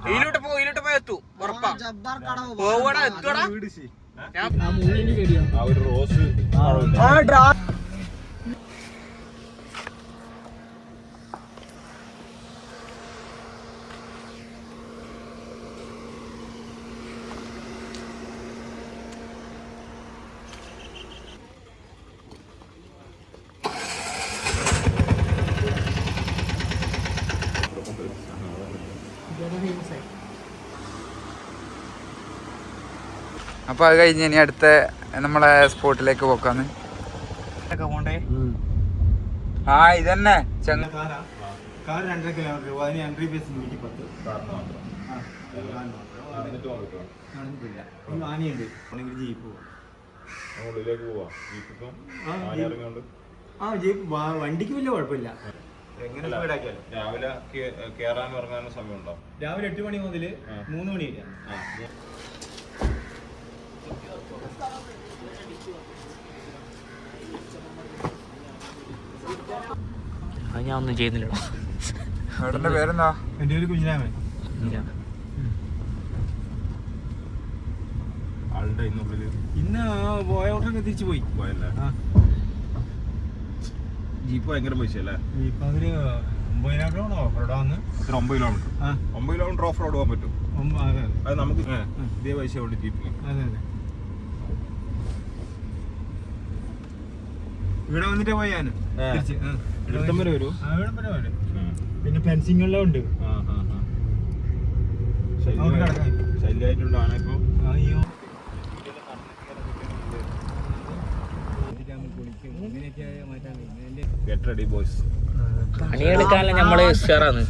ഇതിലോട്ട് പോയി എത്തൂ ഉറപ്പാ പോവടാ എത്തൂടാ അപ്പൊ അത് കഴിഞ്ഞ് ഇനി അടുത്ത നമ്മളെ സ്പോട്ടിലേക്ക് പോക്കാന്ന്. ആ ഇതന്നെ കാർ 2.5 കിലോമീറ്റർ അതിന് എൻട്രി ഫീസ് 110. ആനയുണ്ട് ജീപ്പ് ജീപ്പ് വണ്ടിക്ക് വലിയ കുഴപ്പമില്ല. രാവിലെ കേറാനും ഇറങ്ങാനും സമയമുണ്ടോ? രാവിലെ 8 മണി മുതൽ 3 മണി വരെ. ഞാൻ ഒന്നും ചെയ്യുന്നില്ല. ഏട്ടന്റെ പേരെന്താ? എൻ്റെ പേര് കുഞ്ഞിരാമൻ. ആളുടെ ഇന്നുള്ളില് ഇന്ന് പോയ ഓട്ടൊക്കെ തിരിച്ചു പോയി. പോയല്ലേ? ജീപ്പ് ഭയങ്കര പൈസ അല്ലേ? ജീപ്പ് അതിന് 9,000 ഓഫ് റോഡ് വന്ന് 9 കിലോമീറ്റർ 9 കിലോമീറ്റർ ഓഫ് റോഡ് പോകാൻ പറ്റും. അത് നമുക്ക് ഇതേ പൈസ കൊണ്ട് ജീപ്പിന്. അതെ അതെ. ഇവിടെ വന്നിട്ട് പോയി ഞാൻ ഇവിടം വരെ വരും. ഇവിടം വരെ വരും. പിന്നെ ഫെൻസിങ്ങെല്ലാം ഉണ്ട്. ശല്യമായിട്ടുണ്ട് ആന ഇപ്പൊ. അയ്യോ ഗെറ്റ് റെഡി ബോയ്സ്. പണിയെടുക്കാനല്ല നമ്മള് ഉഷാറാണ്.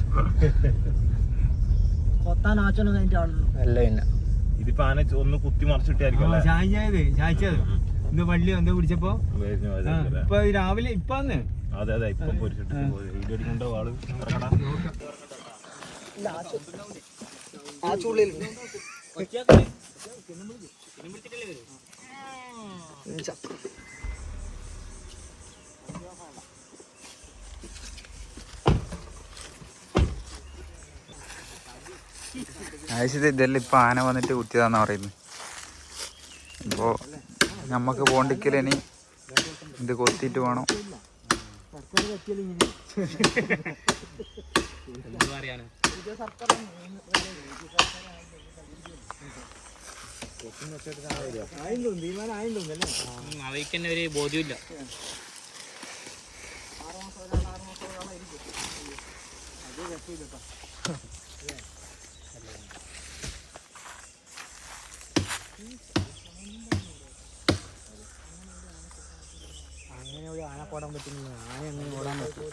അല്ല പിന്നെ ഇതിപ്പോ ആന ഒന്ന് കുത്തി മറിച്ചിട്ടായിരിക്കും ചായച്ചത് എന്തോ വള്ളി എന്തോ പിടിച്ചപ്പോ ഇപ്പൊ രാവിലെ ഇപ്പാന്ന്. അതെ അതെ ഇപ്പൊ പൊരിച്ചിട്ട് വീഡിയോ അടിക്കൊണ്ടോ ആള്. ഇതെല്ലാം ഇപ്പൊ ആന വന്നിട്ട് കുത്തിയതാന്നാ പറയുന്നത്. അപ്പോ നമ്മക്ക് പോണ്ടിക്കലിനി ഇത് കൊത്തിയിട്ട് വേണം. അവയ്ക്ക് ഒരു ബോധ്യമില്ല. അങ്ങനെ ഒരു ആന പോടാൻ പറ്റുന്നില്ല. ആന അങ്ങനെ ഓടാൻ പറ്റും.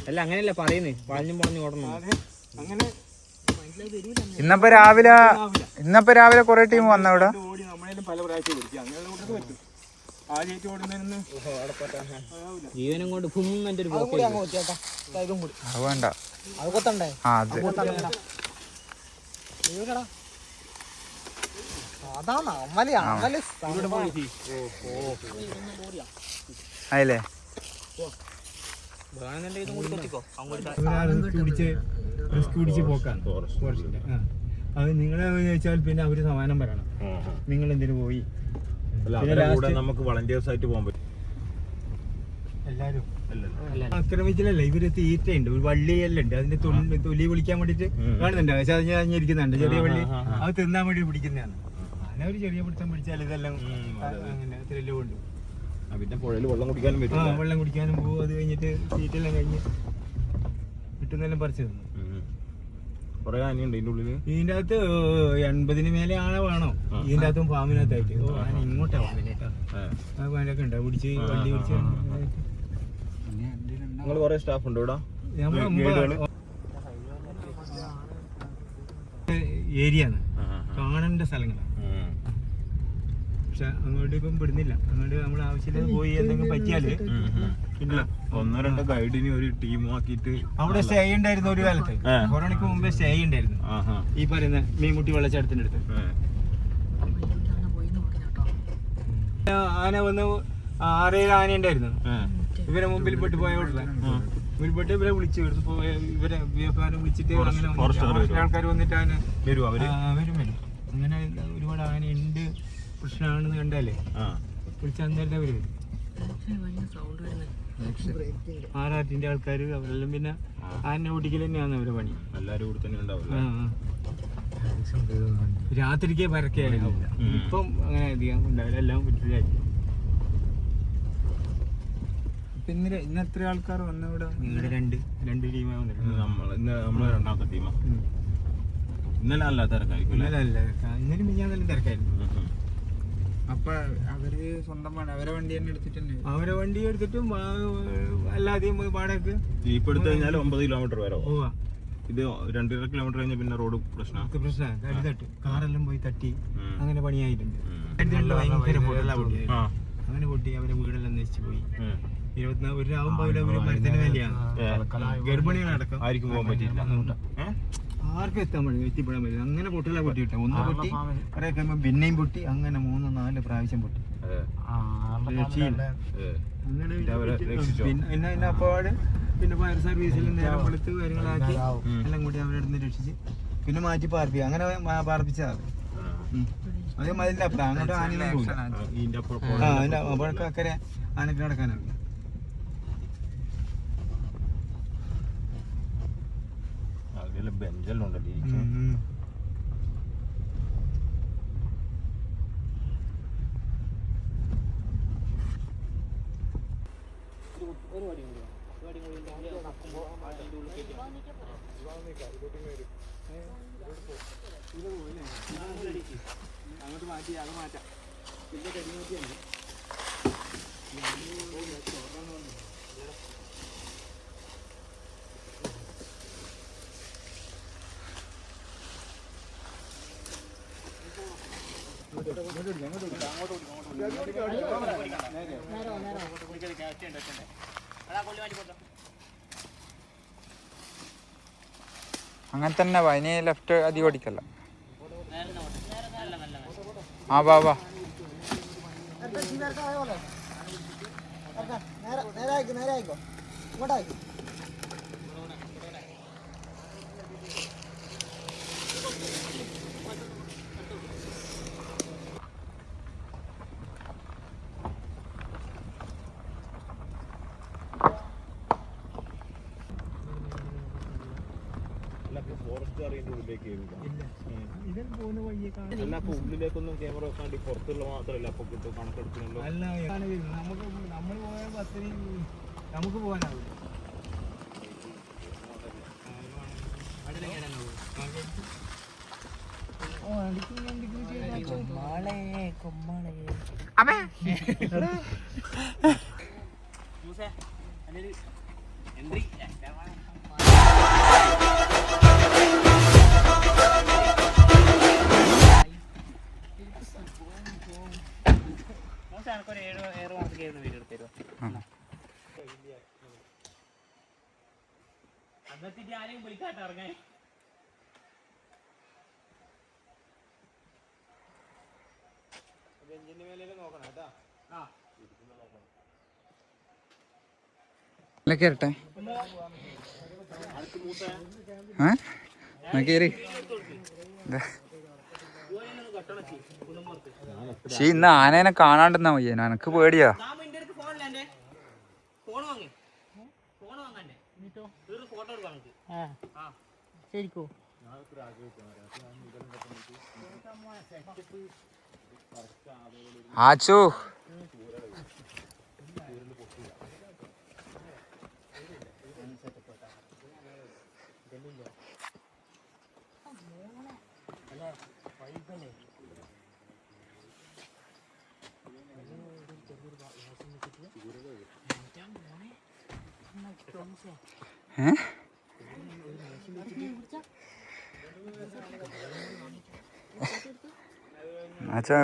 അല്ല അങ്ങനെയല്ല പറയുന്നേ. പറഞ്ഞു ഓടണം. ഇന്നപ്പോ രാവിലെ കൊറേ ടീം വന്നവിടെ. പല പ്രാവശ്യം ജീവനം കൊണ്ട് വേണ്ട. അതില്ലേ റിസ്ക് പിടിച്ച് പോക്കാണ്. അത് നിങ്ങളെ ചോദിച്ചാൽ പിന്നെ അവര് സമാനം പറയണം. നിങ്ങൾ എന്തിനു പോയി? നമുക്ക് വളണ്ടിയേഴ്സ് ആയിട്ട് പോകാൻ പറ്റും. എല്ലാരും ആക്രമിച്ചില്ലല്ലേ ഇവര് തീറ്റയുണ്ട്. ഒരു വള്ളിയെല്ലാം ഉണ്ട്. അതിന്റെ തൊലി പൊളിക്കാൻ വേണ്ടിട്ട് കാണുന്നുണ്ട്. പക്ഷെ അത് ഞാനിരിക്കുന്നുണ്ട്. ചെറിയ വള്ളി അത് തിന്നാൻ വേണ്ടി പിടിക്കുന്നതാണ്. അങ്ങനെ ഒരു ചെറിയ പിടുത്തം പിടിച്ചാൽ ഇതെല്ലാം അങ്ങനെ ത്രില്ല് കൊണ്ടു. പിന്നെ പുഴയിൽ വെള്ളം കുടിക്കാനും പറ്റും. വെള്ളം കുടിക്കാനും പോകും. അത് കഴിഞ്ഞിട്ട് തീറ്റെല്ലാം കഴിഞ്ഞ് കിട്ടുന്നെല്ലാം പറിച്ചു തന്നു. കുറെ ആനയുണ്ട് ഇതിന്റെ ഉള്ളില്. ഇതിന്റെ അകത്ത് 80 മേലെ ആന വേണോ? ഇതിന്റെ അകത്തും ഫാമിനകത്തായിട്ട്. ആന ഇങ്ങോട്ടാ ഫാമിനേട്ടാ അതിനൊക്കെ ഉണ്ട്. പിടിച്ച് വണ്ടി പിടിച്ച് നിങ്ങൾ കുറെ സ്റ്റാഫ് ഉണ്ട് ഇവിടെ. ഏരിയ കാണേണ്ട സ്ഥലങ്ങളാണ്. പക്ഷെ പക്ഷെ അങ്ങോട്ട് ഇപ്പം വിടുന്നില്ല. അങ്ങോട്ട് നമ്മുടെ ആവശ്യത്തിന് പോയി എന്തെങ്കിലും പറ്റിയാല് പിന്നെ 1-2 ഗൈഡിന് ഒരു ടീം ആക്കിയിട്ട് അവിടെ സ്റ്റേ ഉണ്ടായിരുന്നു ഒരു കാലത്ത്. കൊറോണയ്ക്ക് മുമ്പേ സ്റ്റേ ഉണ്ടായിരുന്നു ഈ പറയുന്ന മീൻമുട്ടി വെള്ളച്ചാട്ടത്തിന്റെ അടുത്ത്. ആന വന്ന് 6-7 ആന ഉണ്ടായിരുന്നു. ഇവരെ മുമ്പിൽ പെട്ട് പോയ മുൻപോട്ട് ഇവരെ വിളിച്ചു ഇവരെ വ്യാപാരം വിളിച്ചിട്ട് അങ്ങനെ ആൾക്കാർ വന്നിട്ട് ആന വരും. അങ്ങനെ ഒരുപാട് ആന ഉണ്ട് പ്രശ്നമാണെന്ന് കണ്ടാലേ വിളിച്ചാൽ അന്നേരത്തെ അവര് വരും. ആറാട്ടിന്റെ ആൾക്കാർ അവരെല്ലാം പിന്നെ ആന ഓടിക്കൽ തന്നെയാണ് അവരുടെ പണി. എല്ലാവരും കൂടെ തന്നെ ഉണ്ടാവില്ല. രാത്രിക്ക് പരക്കായിരുന്നു. ഇപ്പം അങ്ങനെ അധികം ഉണ്ടാവില്ല, എല്ലാം വീട്ടിലായിരിക്കും. പിന്നെ ഇന്ന് എത്ര ആൾക്കാർ വന്നു ഇവിടെ? നിങ്ങളുടെ രണ്ട് ടീമാണ് വന്നിട്ടുണ്ട്. നമ്മളെ രണ്ടാമത്തെ ടീമാ. ഇന്നലെ അല്ല തിരക്കായിരിക്കും. ഇന്നലെ മിഞ്ഞാന്നെല്ലാം തിരക്കായിരുന്നു. അപ്പൊ അവര് സ്വന്തം അവരെ വണ്ടി തന്നെ എടുത്തിട്ടുണ്ട്. അവരെ വണ്ടി എടുത്തിട്ടും അല്ലാതെയും വാടകക്ക് ജീപ്പ് എടുത്തു കഴിഞ്ഞാൽ 9 കിലോമീറ്റർ വരെ പോവാ. ഇത് 2.5 കിലോമീറ്റർ കഴിഞ്ഞാൽ പിന്നെ റോഡ് പ്രശ്നമാണ്. തട്ടി കാറെല്ലാം പോയി തട്ടി അങ്ങനെ പണിയായിട്ടുണ്ട്. ഭയങ്കര അങ്ങനെ പൊട്ടി അവരെ വീടെല്ലാം നശിച്ചു പോയി. 24 രാവുമ്പോ അവര് മരത്തിന് വേണ്ടിയാണ്. ഗർഭിണികളടക്കം ആർക്കും പോകാൻ പറ്റിയില്ല. ആർക്കും എത്തിപ്പെടാൻ പറ്റില്ല. അങ്ങനെ പൊട്ടില്ല പൊട്ടിയിട്ട ഒന്ന് പൊട്ടി കുറെ കഴിയുമ്പോ പിന്നെയും പൊട്ടി. അങ്ങനെ 3-4 പ്രാവശ്യം പൊട്ടി. പിന്നെ അപ്പാട് പിന്നെ ഫയർ സർവീസിൽ നേരം കൊടുത്ത് കാര്യങ്ങളാക്കി എല്ലാം കൂടി അവരെടുത്ത് രക്ഷിച്ച് പിന്നെ മാറ്റി പാർപ്പിക്കുക. അങ്ങനെ പാർപ്പിച്ചതാണ്. അതേ മതിലിന്റെ അപ്പുറം അങ്ങോട്ട് ആനയൊന്നും പോകില്ല. അതിന്റെ അപ്പോഴൊക്കെ അക്കരെ ആനക്ക് നടക്കാനാണ്. ബെഞ്ചെല്ലാം ഉണ്ടല്ലോ. അങ്ങോട്ട് മാറ്റി അത് മാറ്റാം. അങ്ങനെ തന്നെ ഇനി ലെഫ്റ്റ് അധികം ഓടിക്കല്ല. ആ വാ വാ. ഉള്ളിലേക്കൊന്നും ക്യാമറ വെക്കാണ്ട് പുറത്തുള്ള മാത്രമല്ല അപ്പൊ കിട്ടും കണക്കെടുക്കണല്ലോ. അല്ല നമ്മൾ പോയ ബസ്സിന് നമുക്ക് പോകാനാവില്ല. കേറട്ടെ. കേറി. പക്ഷേ ഇന്ന് ആനേനെ കാണാണ്ടെന്നാ മയ്യ. എനക്ക് പേടിയാ. ആച്ചു ആച്ചാ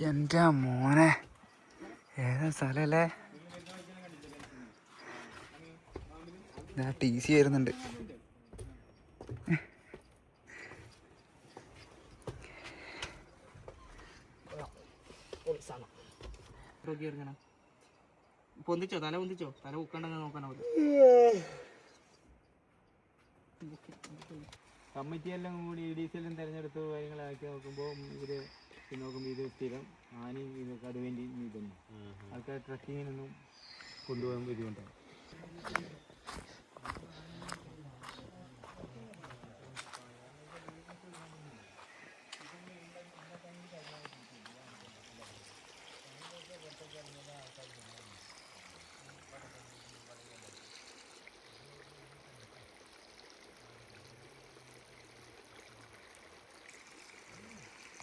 എൻ്റെ മോനെ ഏതാ സ്ഥലല്ലേ? TC വരുന്നുണ്ട്. പൊന്തിച്ചോ, തല പൊന്തിച്ചോ, തല ഉക്കണ്ടെന്ന് നോക്കാനാവില്ല. കമ്മിറ്റിയെല്ലാം കൂടി EDC എല്ലാം തിരഞ്ഞെടുത്ത് കാര്യങ്ങളാക്കി നോക്കുമ്പോൾ ഇവര് നോക്കുമ്പോൾ ഇത് സ്ഥിരം ആനയും ഇതൊക്കെ അതുവേണ്ടി ഇതന്നെ ആൾക്കാർ ട്രക്കിങ്ങിനൊന്നും കൊണ്ടുപോകാൻ ബുദ്ധിമുട്ടാണ്.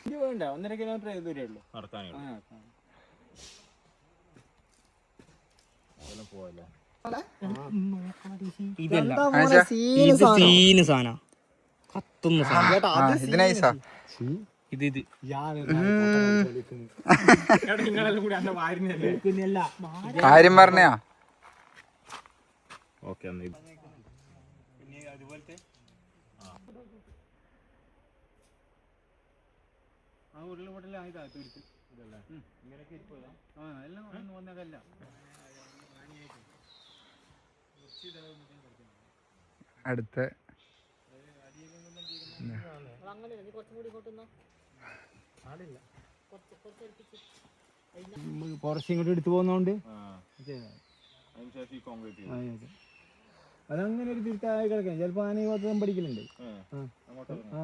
ഇത് വേണ്ട 1.5 കിലോമീറ്റർ ദൂരേ ഉള്ളൂ നടക്കാനേ പോയല്ലോ. കാര്യം പറഞ്ഞാ ഓക്കെ. അതുപോലത്തെ ആ ഉരുളപൊട്ടലാണ് ഇതാ തീർത്ത് ഇതല്ലേ ഇങ്ങനെയൊക്കെ ഇരിപ്പോതാ. എല്ലാം ഒന്ന് വന്നതല്ല. അടുത്ത ഫോറസ്റ്റ് ഇങ്ങോട്ട് എടുത്തു പോകുന്നോണ്ട് അതങ്ങനെ ഒരു തിരുത്തായി കിടക്കാം. ചിലപ്പോ ആന പഠിക്കലുണ്ട്.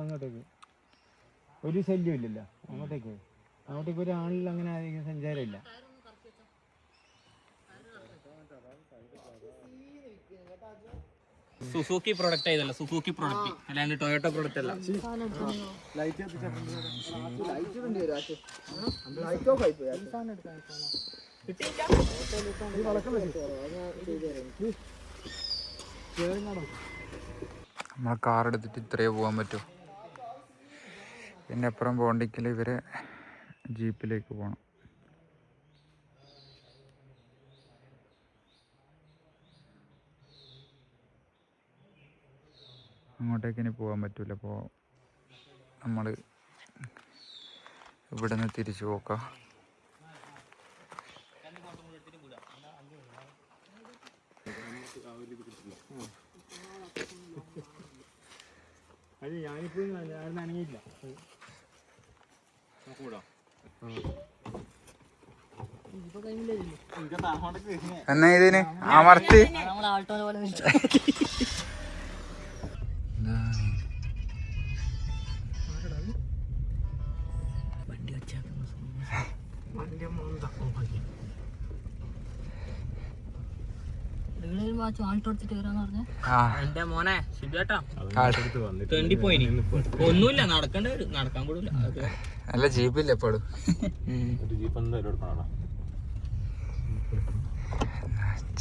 അങ്ങോട്ടേക്ക് ഒരു ശല്യം ഇല്ലല്ലോ. അങ്ങോട്ടേക്ക് ഒരാളിൽ അങ്ങനെ അധികം സഞ്ചാരമില്ല. സുസുക്കി പ്രൊഡക്റ്റ് ആയതല്ല, സുസുക്കി പ്രൊഡക്റ്റ് അല്ലാണ്ട് ടൊയോട്ടോ പ്രൊഡക്റ്റ് അല്ല. നമ്മളെ കാർ എടുത്തിട്ട് ഇത്രയേ പോകാൻ പറ്റൂ. പിന്നെ അപ്പുറം പോകണ്ടെങ്കിൽ ഇവരെ ജീപ്പിലേക്ക് പോകണം. അങ്ങോട്ടേക്ക് ഇനി പോകാൻ പറ്റൂല. അപ്പോൾ നമ്മൾ ഇവിടെ നിന്ന് തിരിച്ചു പോക്കാം. അത് ഞാനിപ്പോ അനങ്ങിയില്ല. എന്നാ ഇതിന് അമർത്തി എന്റെ മോനെ ശിബേട്ടാ പോയിനി ഒന്നുമില്ല, നടക്കാൻ കൂടില്ല. നല്ല ജീപ്പില്ല എപ്പോഴും.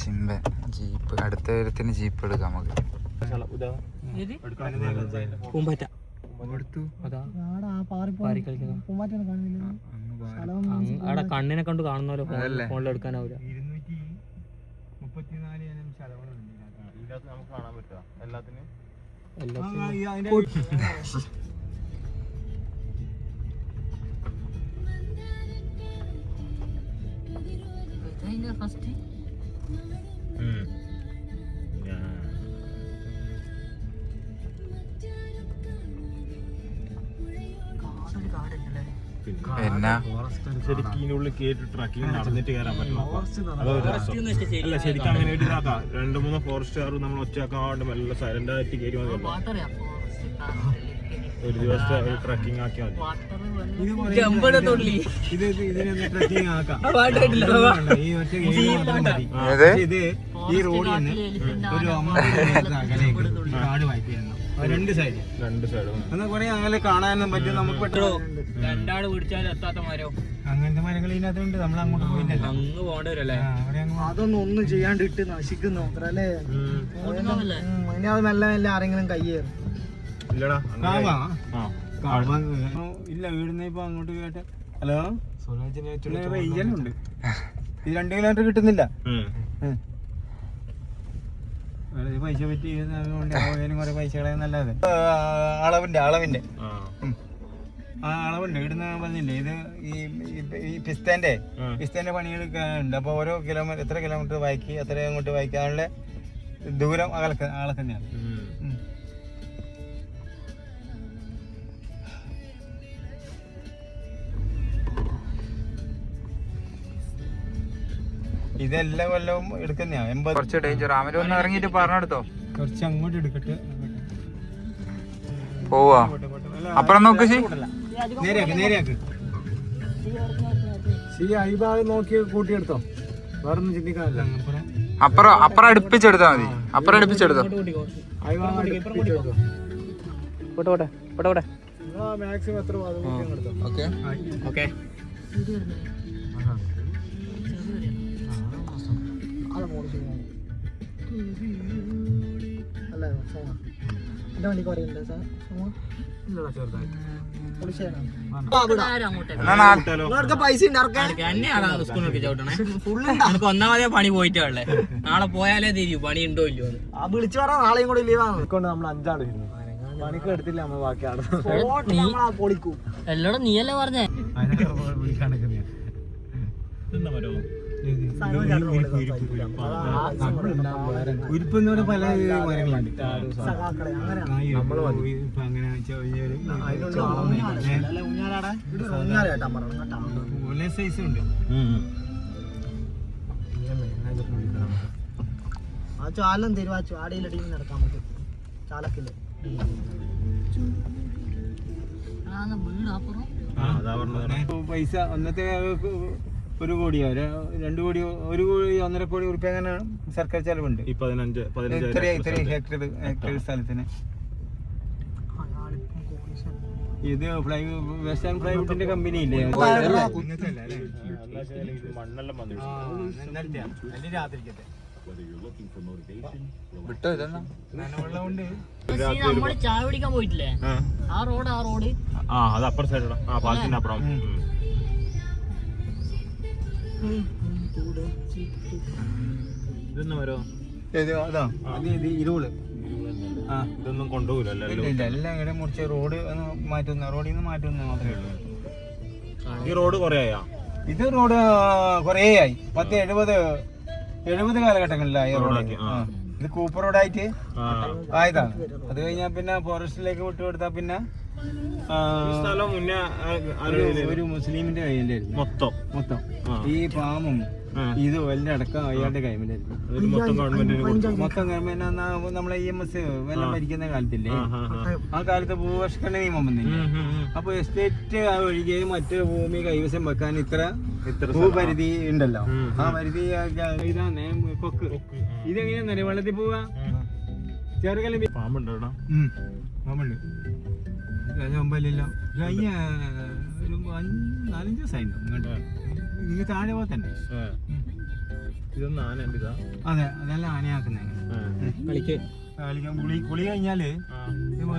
ചിമ്പ ജീപ്പ് അടുത്ത കാര്യത്തിന് ജീപ്പ് എടുക്കാം നമുക്ക്. പൂമ്പാറ്റ അവിടെ കണ്ണിനെ കണ്ട് കാണുന്നല്ലോ, ഫോണിൽ എടുക്കാനാവില്ല. 234 ഇനം ശലഭങ്ങളുണ്ട് ഇതിനകത്ത്. നമുക്ക് കാണാൻ പറ്റുക എല്ലാത്തിനും. ശരിക്കും ഇതിനുള്ളിൽ കേട്ട് ട്രക്കിംഗ് നടന്നിട്ട് കയറാൻ പറ്റണം. അല്ല ശരിക്കും അങ്ങനെ ഒരു ഇതാ 2-3 ഫോറസ്റ്റുകാർ നമ്മൾ ഒറ്റയാക്കാണ്ട് നല്ല സൈലന്റ് ആയിട്ട് കയറി മതിയല്ലോ. ഒരു ദിവസത്തെ ഒരു ട്രക്കിംഗ് ആക്കിയാൽ മതി. ഇതിനൊന്ന് ട്രക്കിംഗ് ആക്കാം. ഈ ഒറ്റ ഇത് ഈ റോഡിൽ നിന്ന് ഒരു 50 കാട് വായിക്കുന്നു. 2 സൈഡ് എന്നാ കുറെ അങ്ങനെ കാണാനും പറ്റും. നമുക്ക് രണ്ടാട് പിടിച്ചാലും എത്താത്ത മരോ അങ്ങനത്തെ മരങ്ങൾ ഇതിനകത്തുണ്ട്. നമ്മൾ അങ്ങോട്ട് പോയില്ലല്ലോ. അങ്ങ് പോകേണ്ടി വരല്ലേ? അതൊന്നും ഒന്നും ചെയ്യാണ്ട് ഇട്ട് നശിക്കുന്നു അല്ലേ? ഇനി അത് മെല്ലെ മെല്ലെ ആരെങ്കിലും കയ്യേറും. ഇല്ല വീടുന്ന ഇപ്പൊ അങ്ങോട്ട് കേട്ടെ. ഹലോ ഉണ്ട്. ഇത് 2 കിലോമീറ്റർ കിട്ടുന്നില്ല. പൈസ പറ്റി കുറെ പൈസ കളയാന്നല്ലാതെ അളവിന്റെ ആ അളവുണ്ട്. ഇവിടുന്ന് പറഞ്ഞില്ലേ ഇത് ഈ പിസ്തേന്റെ പണിയെടുക്കാനുണ്ട്. അപ്പൊ ഓരോ കിലോമീറ്റർ എത്ര കിലോമീറ്റർ വായിക്കി അത്ര അങ്ങോട്ട് വായിക്കാനുള്ള ദൂരം ആളെ തന്നെയാണ്. ഇതെല്ലാ കൊല്ലവും എടുക്കുന്നയാ. 80 കുറച്ച് ഡേഞ്ചർ. ഒന്ന് ഇറങ്ങിയിട്ട് പറഞ്ഞെടുത്തോ. കുറച്ച് അങ്ങോട്ട് എടുക്കട്ടെ. പോവാ അപ്പുറം നോക്ക്. നേരെയാക്ക്. ഈ ഭാഗം നോക്കി കൂട്ടിയെടുത്തോ. വേറൊന്നും ചിന്തിക്കാനില്ല. അപ്പുറം അടുപ്പിച്ചെടുത്താ മതി. അപ്പുറം അടുപ്പിച്ചെടുത്തോ. മാക്സിമം എത്ര ഓക്കെ. ഒന്നാമതേ പണി പോയിട്ടേ നാളെ പോയാലേ തിരിയും പണി ഉണ്ടോ ഇല്ലയോ. വിളിച്ചു പറഞ്ഞാൽ നാളെയും കൂടെ ലീവാണ്. നമ്മൾ 5 ആള് പണിക്ക് എടുത്തില്ല. നമ്മൾ ബാക്കിയാണ് എല്ലോടും നീയല്ലേ പറഞ്ഞേ. ഉരുപ്പെന്ന് പല മരങ്ങളുണ്ട്. ഒരേ സൈസ് ഉണ്ട്. ആ ചാലം തരുവാ. ചാടിയിലെ ടീം നടക്കാം നമുക്ക്. ചാലക്കില്ലേ പൈസ അന്നത്തെ 1 കോടിയോ 2 കോടിയോ 1 കോടി 1.5 കോടി ഉറുപ്പ്യ അങ്ങനെ സർക്കാർ ചെലവുണ്ട്. ഇത്രയും ഹെക്ടർ സ്ഥലത്തിന്. ഇത് വെസ്റ്റേൺ പ്ലൈവുഡിന്റെ കമ്പനി ഇല്ലേ? വിട്ടോ ഇതെന്നാ നമ്മള് ചായ കുടിക്കാൻ പോയിട്ടില്ലേ? ആ റോഡ് അത് അപ്പുറം സൈഡ്. പാലത്തിന്റെ അപ്പുറം. ഇതൊന്നും കൊണ്ടുപോകില്ല. എല്ലാം ഇവിടെ മുറിച്ച് റോഡ് റോഡിൽ നിന്ന് മാറ്റുന്ന മാത്രമേ ഉള്ളൂ. ഈ റോഡ് കൊറേ ആയാ? ഇത് റോഡ് കൊറേ ആയി. 70 കാലഘട്ടങ്ങളിലായി റോഡാക്കി. ഇത് കൂപ്പർ റോഡായിട്ട് ആയതാണ്. അത് കഴിഞ്ഞാൽ പിന്നെ ഫോറസ്റ്റിലേക്ക് വിട്ടുകൊടുത്താ പിന്നെ സ്ഥലം മുന്നേ ഒരു മുസ്ലിമിന്റെ കയ്യിലായിരുന്നു മൊത്തം. ഈ ഫാമും ഇതും എല്ലാം അടക്കം അയാളുടെ കൈമിലായിരുന്നു. മൊത്തം ഗവൺമെന്റ് നമ്മളെ EMS വെള്ളം ഭരിക്കുന്ന കാലത്തില്ലേ, ആ കാലത്ത് ഭൂപരിഷ്കരണ നിയമം വന്നില്ലേ. അപ്പൊ എസ്റ്റേറ്റ് ഒഴികെ മറ്റു ഭൂമി കൈവശം വെക്കാൻ ഇത്ര ഭൂപരിധി ഉണ്ടല്ലോ. ആ പരിധി ഇതാണ് കൊക്ക്. ഇതെങ്ങനെയാ വെള്ളത്തിൽ പോവാ? ചെറുകല പാമ്പുണ്ട്. പാമ്പുണ്ട്. മുമ്പല്ലോ കഴിഞ്ഞ ഒരു 4-5 ദിവസമായിട്ടു ഇങ്ങോട്ട്. നിങ്ങൾ താഴെ പോകത്തന്നെ. ഇതൊന്നും ആന ഉണ്ട്. ഇതാ അതെ, അതെല്ലാം ആനയാക്കുന്നേ. കുളി കഴിഞ്ഞാല്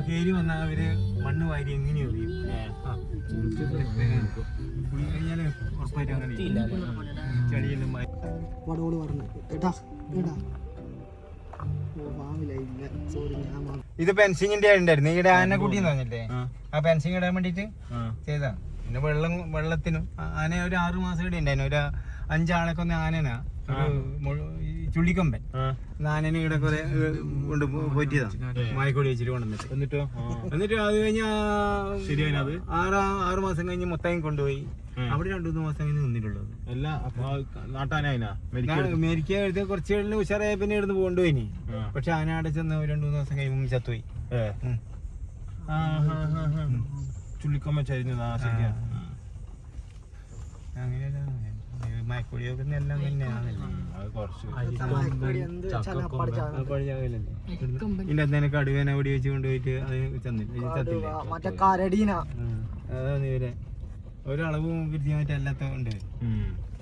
കയറി വന്നാൽ അവര് മണ്ണ് വാരി എങ്ങനെ എറിയും. കുളി കഴിഞ്ഞാല് ഉറപ്പായിട്ട് അങ്ങനെ ചെടിയെല്ലാം ഇത് ഫെൻസിങ്ങിന്റെ ഉണ്ടായിരുന്നു. ഈടെ ആനക്കുട്ടി എന്ന് പറഞ്ഞില്ലേ, ആ ഫെൻസിങ് ഇടാൻ വേണ്ടിട്ട് ചെയ്താ. പിന്നെ വെള്ളത്തിനും ആന ഒരു 6 മാസം ഇവിടെ ഉണ്ടായിരുന്നു. ഒരു 5 ആളൊക്കെ ഒന്ന് ആനനാ ചുള്ളിക്കൊമ്പൻ ആനനെ ഇവിടെ കുറെ കൊണ്ട് പോറ്റിയതാ. മായക്കോടി വെച്ചിട്ട് കൊണ്ടുവന്നിട്ട് എന്നിട്ട് അത് കഴിഞ്ഞാ ശരിയാണ്. അത് 6 മാസം കഴിഞ്ഞ് മൊത്തം കൊണ്ടുപോയി. അവിടെ 2-3 മാസം കഴിഞ്ഞ് നിന്നിട്ടുള്ളത്. എല്ലാ നാട്ടാനാ അമേരിക്ക എടുത്ത് കുറച്ച് ഉഷാറായ പിന്നെ ഇവിടുന്ന് കൊണ്ടുപോയിനി. പക്ഷെ ആന അവിടെ ചെന്ന് 2-3 മാസം കഴിയുമ്പോൾ ചത്തുപോയി. ചുള്ളിക്കൊമ്പൻ ചരിഞ്ഞതാ. ശരിയാ. അങ്ങനെയല്ല മയക്കൊടിയൊക്കെ എല്ലാം തന്നെയാണല്ലോ. അത് കുറച്ച് ഇതിന്റെ അന്നേരം കടുവേനെ ഓടി വെച്ച് കൊണ്ടുപോയിട്ട് അത് ചത്തില്ല. അതാണ് ഇവരെ ഒരളവ് കൃത്യം മറ്റേ അല്ലാത്ത ഉണ്ട്.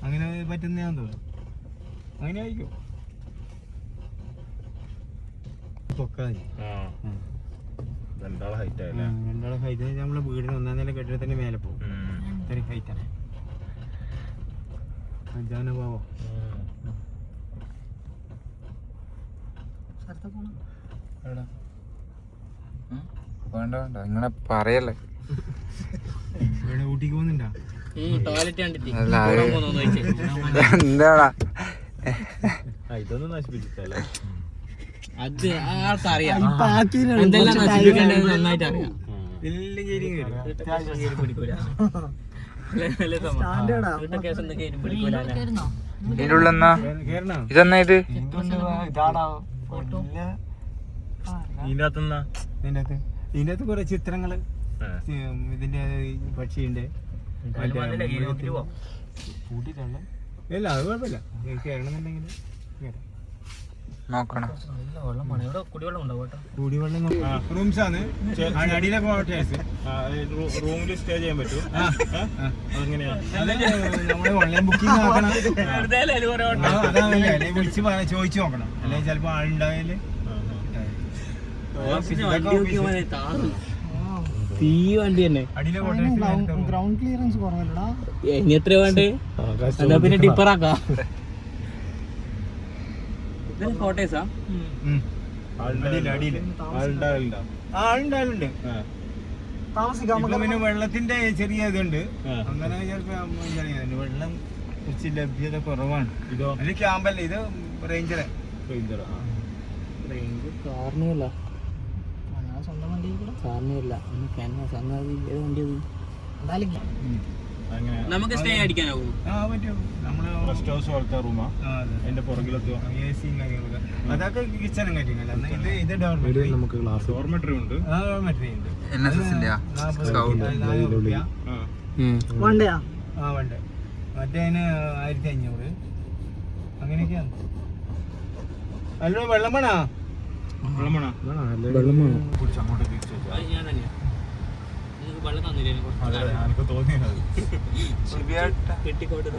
അങ്ങനെ പറ്റുന്നതാന്ന് തോന്നുന്നു. അങ്ങനെ ആയിരിക്കും. രണ്ടാളെ ഹൈറ്റ് നമ്മളെ വീടിന് 1ാം നില കെട്ടിടത്തിന്റെ മേലെ പോകും. ഹൈറ്റാണ്. ജാനഭാവോ വേണ്ട വേണ്ട ഇങ്ങനെ പറയല്ലേ. ഊട്ടിക്ക് പോകുന്നുണ്ടോ? ടോയ്ലറ്റ് കണ്ടിട്ട് അല്ല എന്താടാ ഇതൊന്നും നശിപ്പിച്ചിട്ടല്ലേ. അത് ആൾക്കറിയാം എന്തെല്ലാം നശിപ്പിക്കേണ്ടത് നന്നായിട്ട് അറിയാം. ഇതിന്റെ ഉള്ളെന്നാ ഇതെന്നാ ഇത് ഇതിന്റെ അകത്ത് കുറെ ചിത്രങ്ങള് ഇതിന്റെ പക്ഷിയുണ്ട്. പൂട്ടിട്ടുള്ള ഇല്ല അത് കുഴപ്പമില്ല. കയറണമെന്നുണ്ടെങ്കിൽ നോക്കണം. കുടിവെള്ളം ഉണ്ടാവും കേട്ടോ. കുടിവെള്ളം റൂംസ് ആണ് അടിയിലൊക്കെ റൂമിൽ സ്റ്റേ ചെയ്യാൻ പറ്റും. അതെങ്ങനെയാ? നമ്മള് ഓൺലൈൻ ബുക്കിംഗ് നോക്കണം. അതാണല്ലേ വിളിച്ച് ചോദിച്ചു നോക്കണം. അല്ലെങ്കിൽ ചിലപ്പോ ആളുണ്ടായാല് തീ വണ്ടി തന്നെ. ഗ്രൗണ്ട് ക്ലിയറൻസ് കുറവല്ലടാ. ഇനി എത്ര വേണ്ടേ? എന്നാ പിന്നെ ടിപ്പറാക്കാം. കോട്ടേഴ്സാ? ആളുണ്ടായാലുണ്ട് താമസിക്കാം. പിന്നെ വെള്ളത്തിന്റെ ചെറിയ ഇതുണ്ട്. അങ്ങനെ ചിലപ്പോ വെള്ളം കുറച്ച് ലഭ്യത കുറവാണ്. ഇതോ ഇത് ക്യാമ്പല്ല, ഇത് റേഞ്ചറ്. കാറിനല്ല സ്വന്തം വണ്ടി കാറിനല്ല സംഗതി ഏത് വണ്ടിയത് നമുക്ക് സ്റ്റേ അടിക്കാനാവും. നമ്മള് റെസ്റ്റ് ഹൗസ് പോലത്തെ റൂമാ അതിന്റെ പുറകിലെത്തുക. AC കാര്യങ്ങളൊക്കെ അതൊക്കെ കിച്ചണും കാര്യങ്ങളല്ല. ഇത് ഡോർമെറ്ററി നമുക്ക് ക്ലാസ് ഡോർമെറ്ററി ഉണ്ട്. ഡോർമെറ്ററി ഉണ്ട്. NSSന്റെയാ വണ്ടയാ? വണ്ട മറ്റേ 1500 അങ്ങനെയൊക്കെയാണ്. അല്ലോ വെള്ളം വേണോ? വെള്ളം വേണോ? പിടിച്ച് അങ്ങോട്ട് തിരിച്ചു വെച്ചാൽ ഞാൻ തന്നെയാ വെള്ളം തന്നില്ലേ? എനിക്ക് തോന്നിയത് കെട്ടിക്കോട്ട്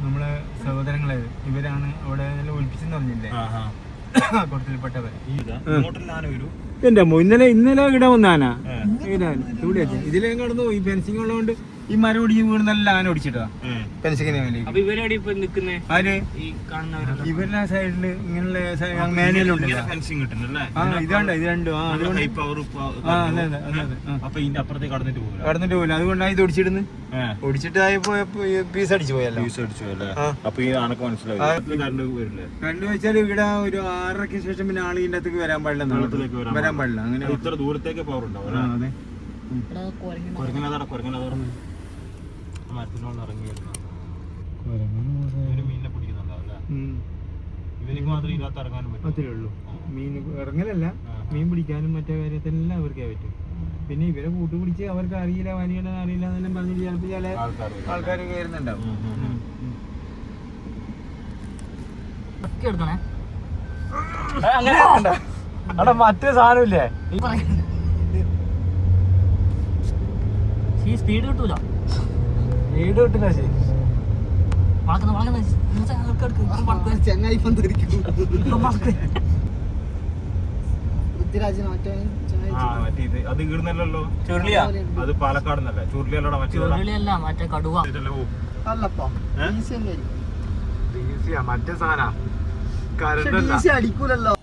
നമ്മളെ സഹോദരങ്ങളെ ഇവരാണ് അവിടെ ഒളിപ്പിച്ചെന്ന് പറഞ്ഞില്ലേ കൂട്ടത്തിൽപ്പെട്ടവർ. എന്റെ അമ്മ ഇന്നലെ ഇവിടെ വന്നാനാ ഇവിടെ ഇതിലേ കടന്നു. ഈ ഫെൻസിങ് ഉള്ളതുകൊണ്ട് ഈ മരം ഒടിഞ്ഞ് വീണ് നല്ല ആന ഒടിച്ചിട്ടാ ഫെൻസിങ്ങിനെ ആര് ഇവരുടെ സൈഡില് ഇങ്ങനെയുള്ള മേനയിലുണ്ട്. ഇതാണ്ട് ഇത് രണ്ടും കടന്നിട്ട് പോകില്ല. അതുകൊണ്ടാണ് ഇത് ഒടിച്ചിടുന്നത്. ഒടിച്ചിട്ടായപ്പോ പീസ് അടിച്ചു പോയല്ലോ. കണ്ടു വെച്ചാൽ ഇവിടെ ഒരു 6:30 ശേഷം പിന്നെ ആൾ ഇതിന്റെ അകത്തേക്ക് വരാൻ പാടില്ല. അങ്ങനെ ഇത്ര ദൂരത്തേക്ക് പവർ ഉണ്ടാവും. അതെ മരത്തിനോട് ഇറങ്ങി മീനിനെ പിടിക്കുന്നുണ്ടാവില്ല. ഇവർക്ക് മാത്രം ഇതിനകത്ത് ഇറങ്ങാനും പറ്റും. അത്രേ ഉള്ളൂ. മീൻ ഇറങ്ങലല്ല, മീൻ പിടിക്കാനും മറ്റേ കാര്യത്തിലെല്ലാം അവർക്കേ പറ്റും. പിന്നെ ഇവരെ കൂട്ടുപിടിച്ച് അവർക്ക് അറിയില്ല വനിയുടെ അറിയില്ല എന്നെല്ലാം പറഞ്ഞിട്ട് ചിലപ്പോൾ ചില ആൾക്കാർ കയറുന്നുണ്ടാവും. അവിടെ മറ്റേ സാധനമില്ലേ സ്പീഡ് കിട്ടൂല. വീട് കിട്ടില്ല. ചെങ്ങായി അത് ഈടുന്നല്ലോ. അത് പാലക്കാട് ചുരുളിയല്ല മറ്റേ കടുവ മറ്റേ സാധന അടിക്കൂലല്ലോ.